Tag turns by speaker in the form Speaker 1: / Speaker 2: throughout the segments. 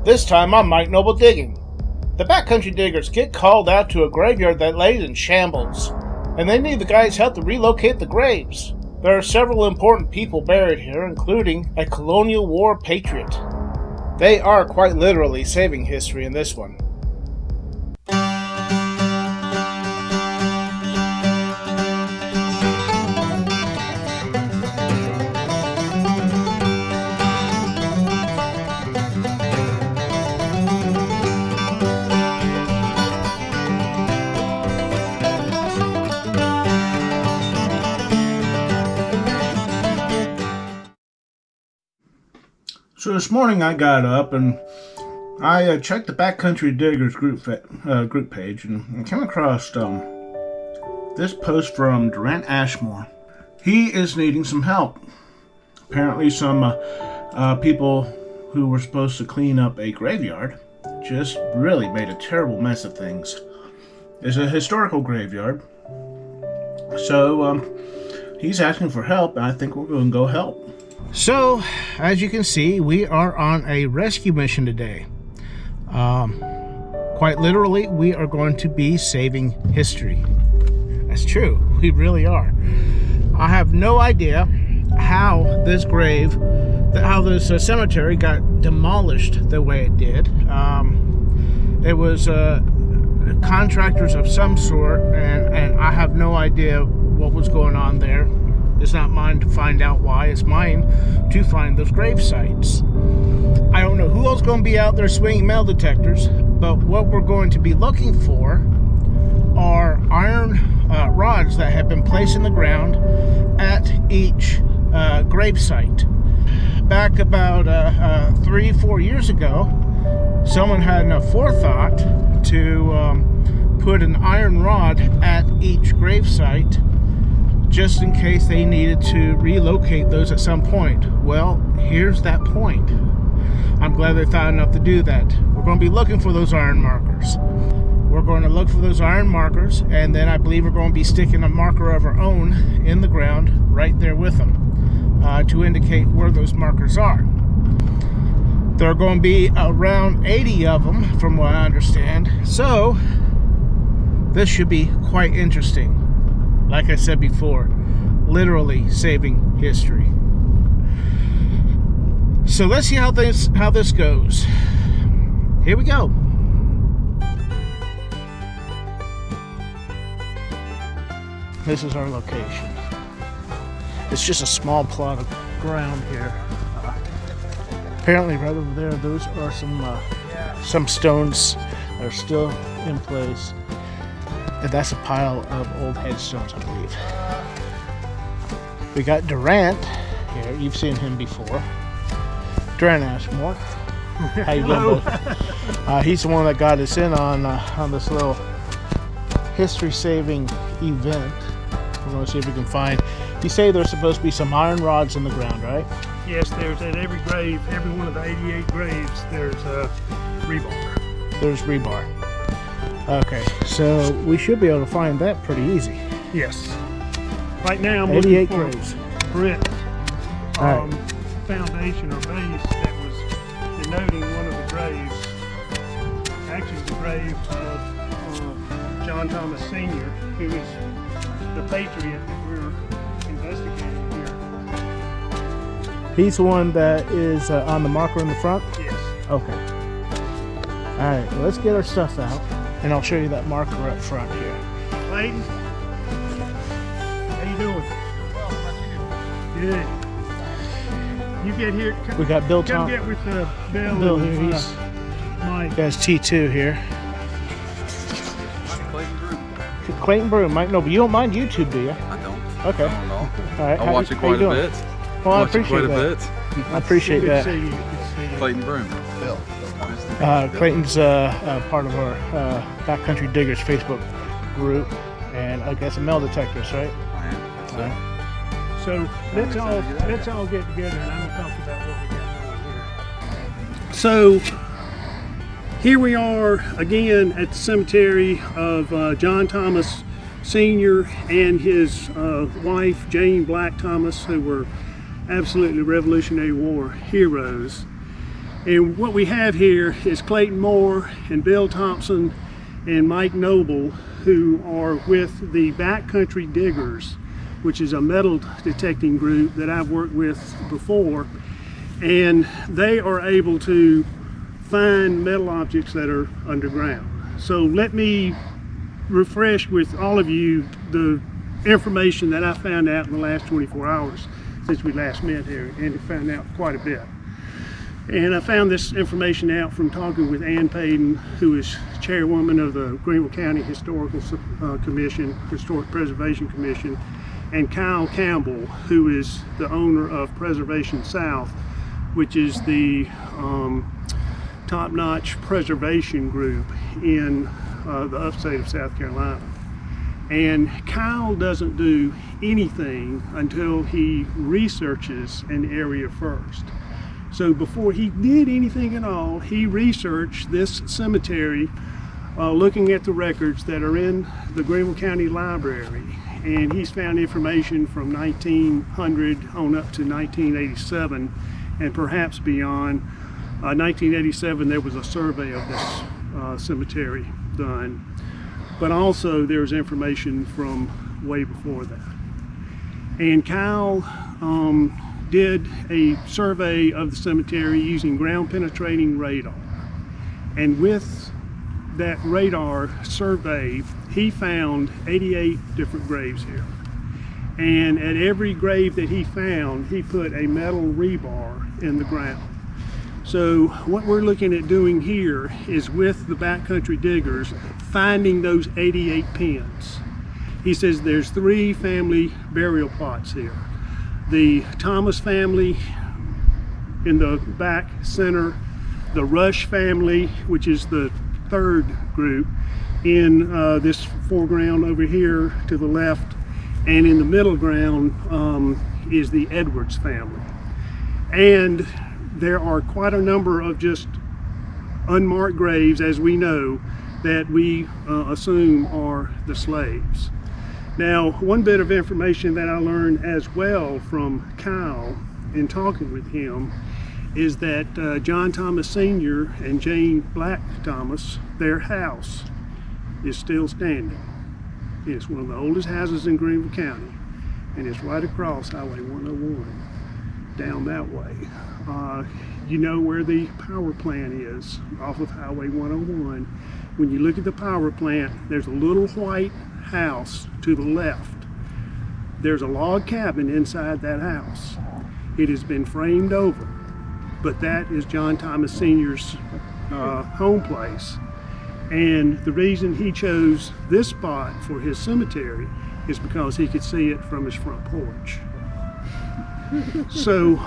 Speaker 1: This time I'm Mike Knobl Diggin. The Backcountry Diggers get called out to a graveyard that lays in shambles, and they need the guys' help to relocate the graves. There are several important people buried here, including a Colonial War patriot. They are quite literally saving history in this one. So this morning I got up and I checked the Backcountry Diggers group page and came across this post from Durant Ashmore. He is needing some help. Apparently some people who were supposed to clean up a graveyard just really made a terrible mess of things. It's a historical graveyard, so he's asking for help, and I think we're going to go help. So, as you can see, we are on a rescue mission today. Quite literally, we are going to be saving history. That's true, we really are. I have no idea how this cemetery got demolished the way it did. It was contractors of some sort, and I have no idea what was going on there. It's not mine to find out why. It's mine to find those grave sites. I don't know who else is going to be out there swinging metal detectors, but what we're going to be looking for are iron rods that have been placed in the ground at each grave site. Back about 3-4 years ago, someone had enough forethought to put an iron rod at each grave site, just in case they needed to relocate those at some point. Well, here's that point. I'm glad they thought enough to do that. We're going to be looking for those iron markers. We're going to look for those iron markers, and then I believe we're going to be sticking a marker of our own in the ground right there with them to indicate where those markers are. There are going to be around 80 of them from what I understand, so this should be quite interesting. Like I said before, literally saving history. So let's see how this goes. Here we go. This is our location. It's just a small plot of ground here. Apparently, right over there, those are some stones that are still in place. And that's a pile of old headstones, I believe. We got Durant here. You've seen him before. Durant Ashmore. How you doing, bud? He's the one that got us in on this little history-saving event. We're going to see if we can find. You say there's supposed to be some iron rods in the ground, right?
Speaker 2: Yes, there's at every grave, every one of the 88 graves, there's rebar. There's rebar.
Speaker 1: Okay, so we should be able to find that pretty easy.
Speaker 2: Yes. Right now, I'm looking for
Speaker 1: graves.
Speaker 2: Brick foundation or base that was denoting one of the graves. Actually, the grave of John Thomas Sr., who is the patriot that we're investigating here.
Speaker 1: He's the one that is on the marker in the front?
Speaker 2: Yes.
Speaker 1: Okay. All right, well, let's get our stuff out. And I'll show you that marker up front here.
Speaker 2: Clayton, how you doing? Well, how you? Good. You get here.
Speaker 1: We got Bill.
Speaker 2: Come get with
Speaker 1: Bill here. He's
Speaker 2: Mike.
Speaker 1: Guys, T2 here.
Speaker 3: Clayton Broom.
Speaker 1: Clayton Broom, Mike Knobl. You don't mind YouTube, do you?
Speaker 3: I don't.
Speaker 1: Okay.
Speaker 3: I don't know.
Speaker 1: All right.
Speaker 3: I watch it quite a bit.
Speaker 1: Well, I appreciate that. I appreciate that.
Speaker 2: Good to see you.
Speaker 3: Clayton Broom. Bill.
Speaker 1: Clayton's part of our Backcountry Diggers Facebook group, and I guess a metal detectors, right?
Speaker 3: I am.
Speaker 1: All right.
Speaker 2: So let's all get together, and I'm gonna talk about what we got going here. So here we are again at the cemetery of John Thomas Sr. and his wife Jane. Black Thomas, who were absolutely Revolutionary War heroes. And what we have here is Clayton Moore and Bill Thompson and Mike Knobl, who are with the Backcountry Diggers, which is a metal detecting group that I've worked with before. And they are able to find metal objects that are underground. So let me refresh with all of you the information that I found out in the last 24 hours since we last met here, and found out quite a bit. And I found this information out from talking with Ann Payton, who is chairwoman of the Greenville County Historical Commission, Historic Preservation Commission, and Kyle Campbell, who is the owner of Preservation South, which is the top-notch preservation group in the upstate of South Carolina. And Kyle doesn't do anything until he researches an area first. So before he did anything at all, he researched this cemetery, looking at the records that are in the Greenville County Library. And he's found information from 1900 on up to 1987, and perhaps beyond. 1987, there was a survey of this cemetery done, but also there's information from way before that. And Kyle did a survey of the cemetery using ground penetrating radar. And with that radar survey, he found 88 different graves here. And at every grave that he found, he put a metal rebar in the ground. So what we're looking at doing here is, with the Backcountry Diggers, finding those 88 pins. He says there's 3 family burial plots here. The Thomas family in the back center, the Rush family, which is the 3rd group, in this foreground over here to the left, and in the middle ground is the Edwards family. And there are quite a number of just unmarked graves, as we know, that we assume are the slaves. Now, one bit of information that I learned as well from Kyle in talking with him is that John Thomas Sr. and Jane Black Thomas, their house is still standing. It's one of the oldest houses in Greenville County, and it's right across Highway 101 down that way. You know where the power plant is, off of Highway 101. When you look at the power plant, there's a little white house to the left. There's a log cabin inside that house. It has been framed over, but that is John Thomas Sr.'s home place. And the reason he chose this spot for his cemetery is because he could see it from his front porch. So,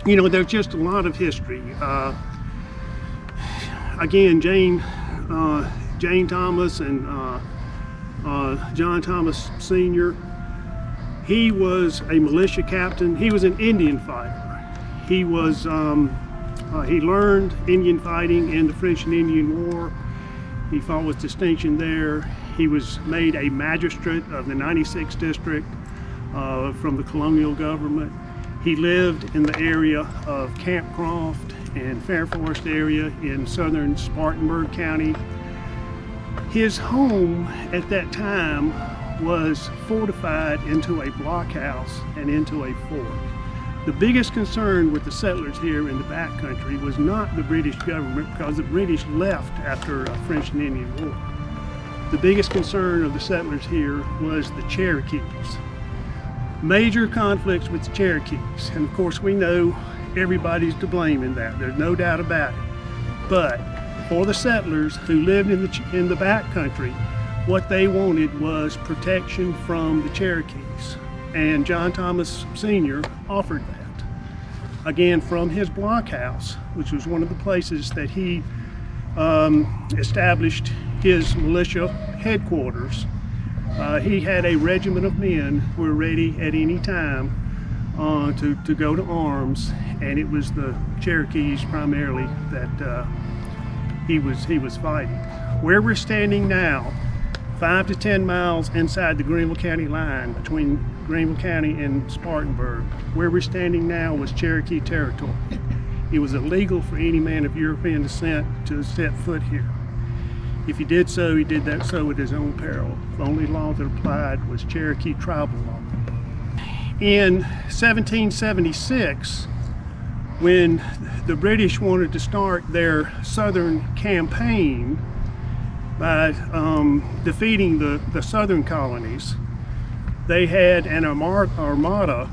Speaker 2: you know, there's just a lot of history. Again, Jane Thomas and John Thomas Sr., he was a militia captain. He was an Indian fighter. He was, he learned Indian fighting in the French and Indian War. He fought with distinction there. He was made a magistrate of the 96th district from the colonial government. He lived in the area of Campcroft and Fair Forest area in southern Spartanburg County. His home at that time was fortified into a blockhouse and into a fort. The biggest concern with the settlers here in the backcountry was not the British government, because the British left after the French and Indian War. The biggest concern of the settlers here was the Cherokees. Major conflicts with the Cherokees, and of course we know everybody's to blame in that. There's no doubt about it. But for the settlers who lived in the backcountry, what they wanted was protection from the Cherokees, and John Thomas Sr. offered that. Again, from his blockhouse, which was one of the places that he established his militia headquarters. He had a regiment of men who were ready at any time to go to arms, and it was the Cherokees primarily that he was fighting. Where we're standing now, 5 to 10 miles inside the Greenville County line between Greenville County and Spartanburg, where we're standing now was Cherokee territory. it was illegal for any man of European descent to set foot here. If he did so, he did that so at his own peril. The only law that applied was Cherokee tribal law. In 1776, when the British wanted to start their southern campaign by defeating the southern colonies, they had an armada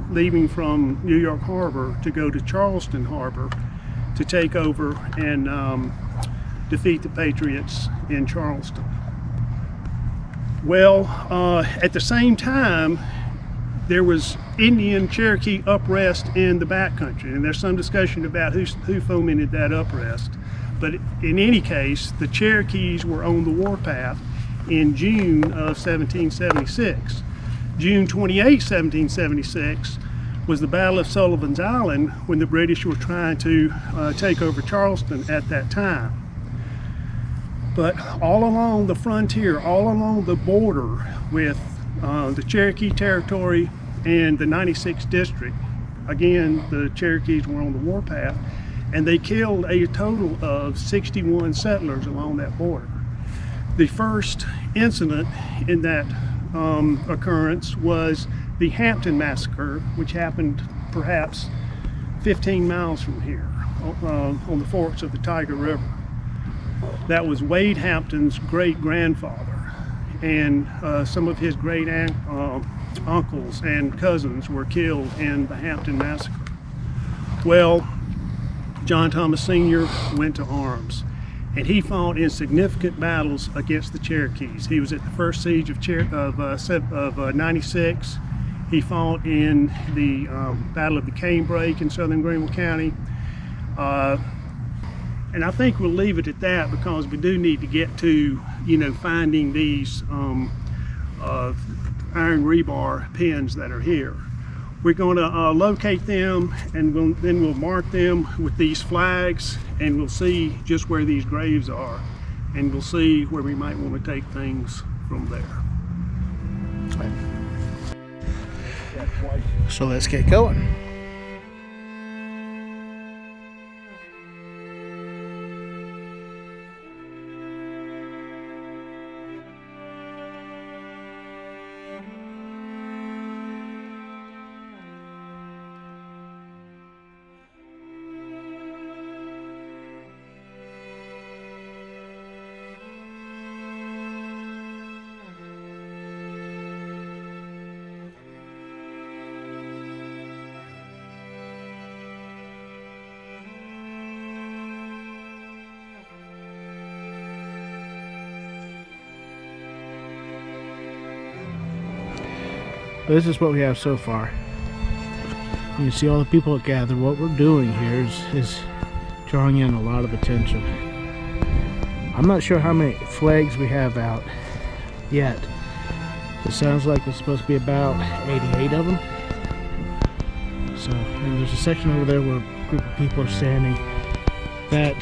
Speaker 2: leaving from New York Harbor to go to Charleston Harbor to take over and defeat the Patriots in Charleston. Well, at the same time, there was Indian Cherokee unrest in the backcountry, and there's some discussion about who fomented that unrest. But in any case, the Cherokees were on the warpath in June of 1776. June 28, 1776 was the Battle of Sullivan's Island, when the British were trying to take over Charleston at that time. But all along the frontier, all along the border with the Cherokee Territory and the 96th District, again, the Cherokees were on the warpath, and they killed a total of 61 settlers along that border. The first incident in that occurrence was the Hampton Massacre, which happened perhaps 15 miles from here on the forks of the Tiger River. That was Wade Hampton's great-grandfather, and some of his great uncles and cousins were killed in the Hampton Massacre. Well, John Thomas Sr. went to arms, and he fought in significant battles against the Cherokees. He was at the first siege of 96. He fought in the Battle of the Canebrake in southern Greenville County. And I think we'll leave it at that, because we do need to get to, finding these iron rebar pins that are here. We're going to locate them, and then we'll mark them with these flags, and we'll see just where these graves are, and we'll see where we might want to take things from there.
Speaker 1: So let's get going. This is what we have so far. You can see all the people that gather. What we're doing here is drawing in a lot of attention. I'm not sure how many flags we have out yet. It sounds like it's supposed to be about 88 of them. So, and there's a section over there where a group of people are standing. That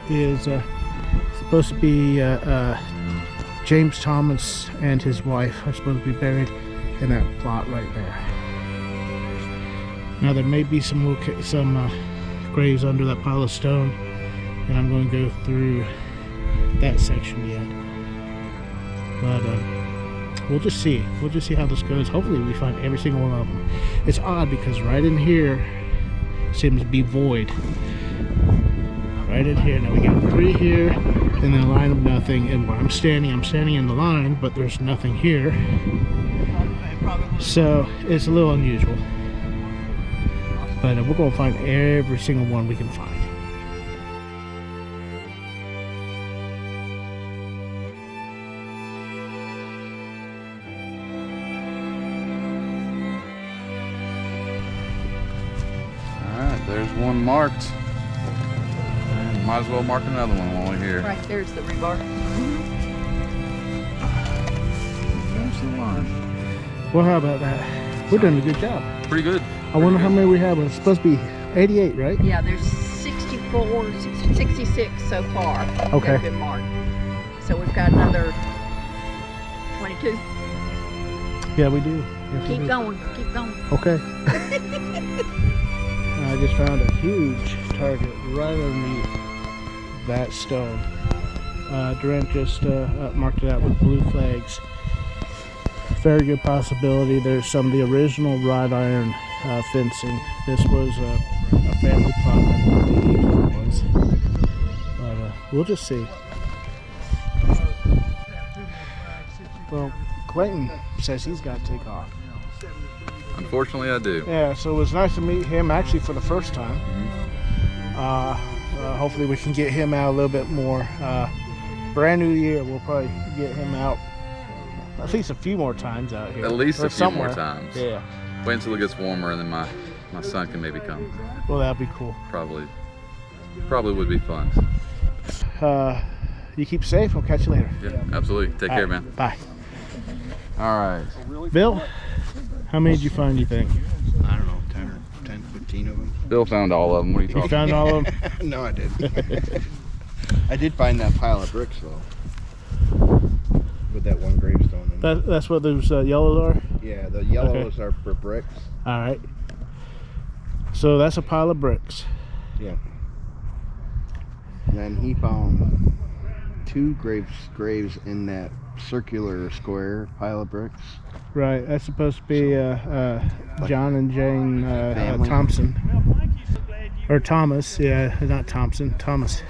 Speaker 1: is supposed to be James Thomas and his wife are supposed to be buried in that plot right there. Now there may be some graves under that pile of stone, and I'm going to go through that section yet. But we'll just see. We'll just see how this goes. Hopefully we find every single one of them. It's odd because right in here seems to be void. Right in here. Now we got 3 here, and then a line of nothing. And where I'm standing in the line, but there's nothing here. So it's a little unusual, but we're going to find every single one we can find.
Speaker 3: Alright, there's one marked. And might as well mark another one while we're here.
Speaker 4: Right there's the rebar.
Speaker 3: There's the line.
Speaker 1: Well, how about that? We're doing a good job.
Speaker 3: Pretty good.
Speaker 1: I wonder how many we have. It's supposed to be 88, right?
Speaker 4: Yeah, there's 64, 66 so far.
Speaker 1: Okay.
Speaker 4: That have been marked. So we've got another 22.
Speaker 1: Yeah, we do. Yes, we
Speaker 4: Keep
Speaker 1: do.
Speaker 4: going, keep going.
Speaker 1: Okay. And I just found a huge target right underneath that stone. Durant just marked it out with blue flags. Very good possibility. There's some of the original wrought iron fencing. This was a family plot, I believe it was. But we'll just see. Well, Clayton says he's got to take off.
Speaker 3: Unfortunately, I do.
Speaker 1: Yeah, so it was nice to meet him actually for the first time. Hopefully we can get him out a little bit more. Brand new year, we'll probably get him out at least a few more times out here.
Speaker 3: At least
Speaker 1: or
Speaker 3: a few
Speaker 1: somewhere.
Speaker 3: more times.
Speaker 1: Yeah.
Speaker 3: Wait until it gets warmer and then my son can maybe come.
Speaker 1: Well, that'd be cool.
Speaker 3: Probably would be fun.
Speaker 1: You keep safe. We'll catch you later.
Speaker 3: Yeah, absolutely. Take care, man.
Speaker 1: Bye.
Speaker 3: All right.
Speaker 1: Bill, how many did you find, you think?
Speaker 5: I don't know, 10, 15 of them.
Speaker 3: Bill found all of them. What are you talking
Speaker 1: You found all of them?
Speaker 5: No, I didn't. I did find that pile of bricks, though. With that one gravestone in it.
Speaker 1: That's what those yellows are?
Speaker 5: Yeah, the yellows are for bricks.
Speaker 1: All right. So that's a pile of bricks.
Speaker 5: Yeah. And then he found 2 graves in that circular square pile of bricks.
Speaker 1: Right. That's supposed to be John and Jane Thompson. Or Thomas. Yeah, not Thompson. Thomas.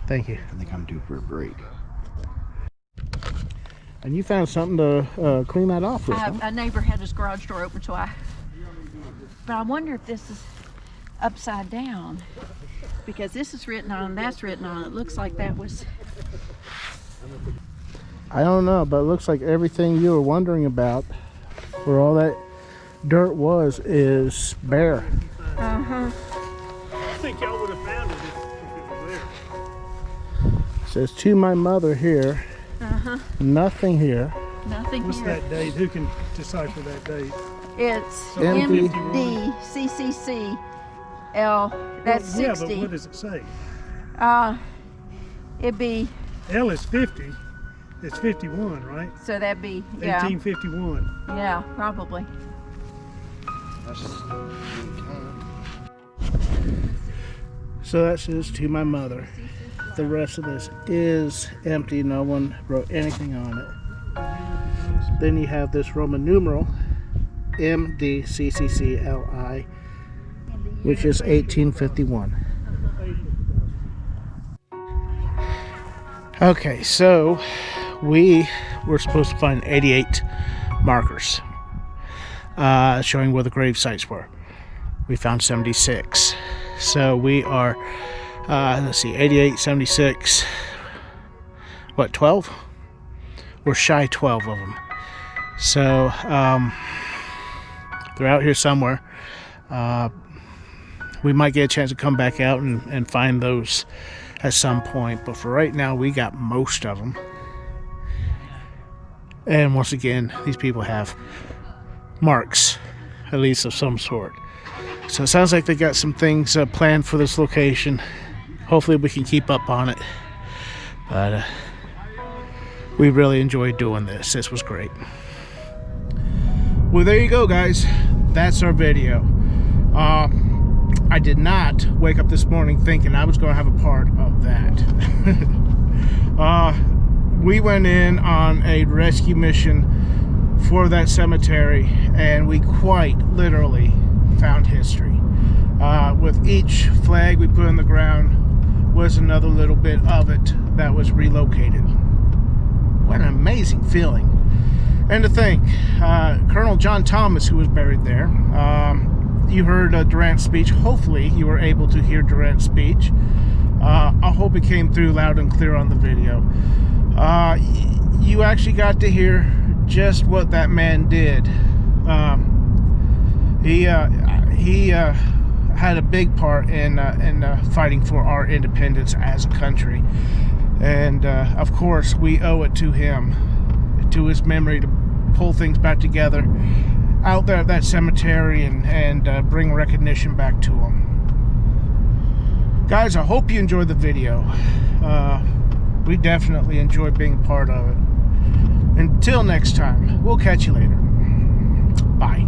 Speaker 1: Thank you.
Speaker 5: I think I'm due for a break.
Speaker 1: And you found something to clean that off with, huh?
Speaker 4: A neighbor had his garage door open, but I wonder if this is upside down, because this is written on and that's written on. It looks like that was...
Speaker 1: I don't know, but it looks like everything you were wondering about, where all that dirt was, is bare.
Speaker 4: Uh-huh.
Speaker 2: I think y'all would have found it if it was there.
Speaker 1: It says, to my mother here.
Speaker 4: Uh-huh.
Speaker 1: Nothing here.
Speaker 4: Nothing
Speaker 2: What's
Speaker 4: here.
Speaker 2: that date? Who can decipher that date?
Speaker 4: It's
Speaker 1: Empty.
Speaker 4: MDCCCL. That's 60.
Speaker 2: Yeah, but what does it say?
Speaker 4: It'd be,
Speaker 2: L is 50. It's 51, right?
Speaker 4: so that'd be, yeah.
Speaker 2: 1851.
Speaker 4: Yeah, probably.
Speaker 1: So that says, to my mother. The rest of this is empty. No one wrote anything on it. Then you have this Roman numeral, MDCCCLI, which is 1851. Okay, so we were supposed to find 88 markers showing where the grave sites were. We found 76. So we are, let's see, 88, 76, what, 12? We're shy 12 of them. So they're out here somewhere. We might get a chance to come back out and find those at some point, but for right now we got most of them. And once again, these people have marks, at least of some sort. So it sounds like they got some things planned for this location. Hopefully we can keep up on it, but we really enjoyed doing this. This was great. Well, there you go, guys. That's our video. I did not wake up this morning thinking I was going to have a part of that. We went in on a rescue mission for that cemetery, and we quite literally found history. With each flag we put in the ground was another little bit of it that was relocated. What an amazing feeling. And to think, Colonel John Thomas, who was buried there, you heard Durant's speech. Hopefully you were able to hear Durant's speech. I hope it came through loud and clear on the video. You actually got to hear just what that man did. He had a big part in fighting for our independence as a country, and of course we owe it to him, to his memory, to pull things back together out there at that cemetery and bring recognition back to him. Guys, I hope you enjoyed the video. We definitely enjoyed being a part of it. Until next time, we'll catch you later. Bye.